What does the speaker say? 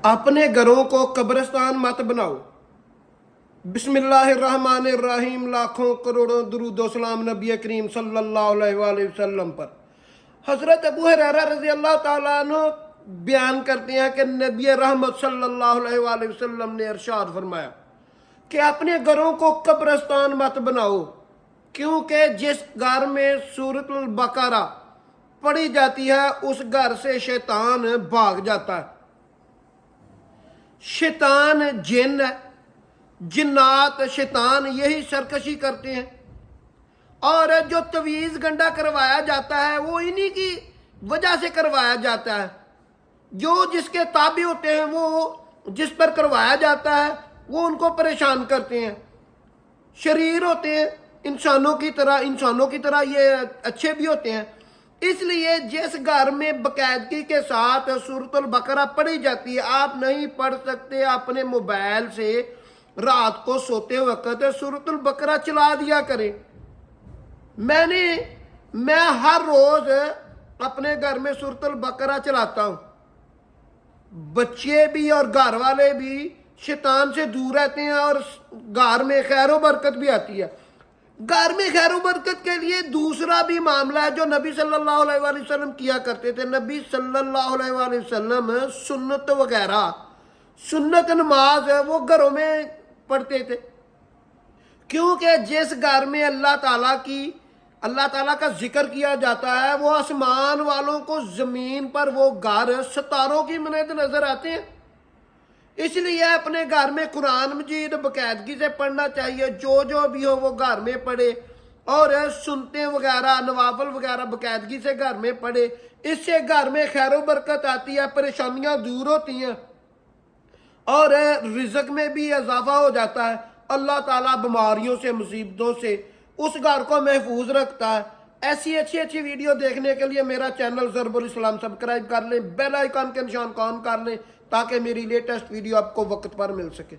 अपने घरों को कब्रिस्तान मत बनाओ। बिस्मिल्लाहिर्रहमानिर्रहीम। लाखों करोड़ों दुरूद व सलाम नबी करीम सल्लल्लाहु अलैहि वसल्लम पर। हजरत अबू हुरैरा रज़ी अल्लाह ताला अन्हु बयान करते हैं कि नबी रहमत सल्लल्लाहु अलैहि वसल्लम ने इरशाद फरमाया कि अपने घरों को कब्रिस्तान मत बनाओ, क्योंकि जिस घर में सूरतुल बकरा पढ़ी जाती है उस घर से शैतान भाग जाता है। शैतान जिन है, जिन्नात शैतान यही सरकशी करते हैं, और जो तवीज़ गंडा करवाया जाता है वो इन्हीं की वजह से करवाया जाता है। जो जिसके ताबे होते हैं, वो जिस पर करवाया जाता है वो उनको परेशान करते हैं। शरीर होते हैं इंसानों की तरह ये अच्छे भी होते हैं। इसलिए जिस घर में बाकायदगी के साथ सूरतुल बकरा पढ़ी जाती है, आप नहीं पढ़ सकते अपने मोबाइल से रात को सोते वक्त सूरतुल बकरा चला दिया करें। मैं हर रोज अपने घर में सूरतुल बकरा चलाता हूँ। बच्चे भी और घर वाले भी शैतान से दूर रहते हैं और घर में खैर व बरकत भी आती है। घर में खैर व बरकत के लिए दूसरा भी मामला है जो नबी सल्लल्लाहु अलैहि वसल्लम किया करते थे। नबी सल्लल्लाहु अलैहि वसल्लम सुन्नत वगैरह, सुन्नत नमाज वो घरों में पढ़ते थे, क्योंकि जिस घर में अल्लाह ताला का जिक्र किया जाता है वो आसमान वालों को जमीन पर वो घर सितारों की मनीत नजर आते हैं। इसलिए अपने घर में कुरान मजीद बाकायदगी से पढ़ना चाहिए। जो भी हो वो घर में पढ़े और सुनते वगैरह नवाफल वगैरह बाकायदगी से घर में पढ़े। इससे घर में खैर व बरकत आती है, परेशानियां दूर होती हैं और रिज़्क में भी इजाफा हो जाता है। अल्लाह ताला बीमारियों से, मुसीबतों से उस घर को महफूज रखता है। ऐसी अच्छी वीडियो देखने के लिए मेरा चैनल ज़रबुल इस्लाम सब्सक्राइब कर लें, बेल आइकन के निशान को ऑन कर लें ताकि मेरी लेटेस्ट वीडियो आपको वक्त पर मिल सके।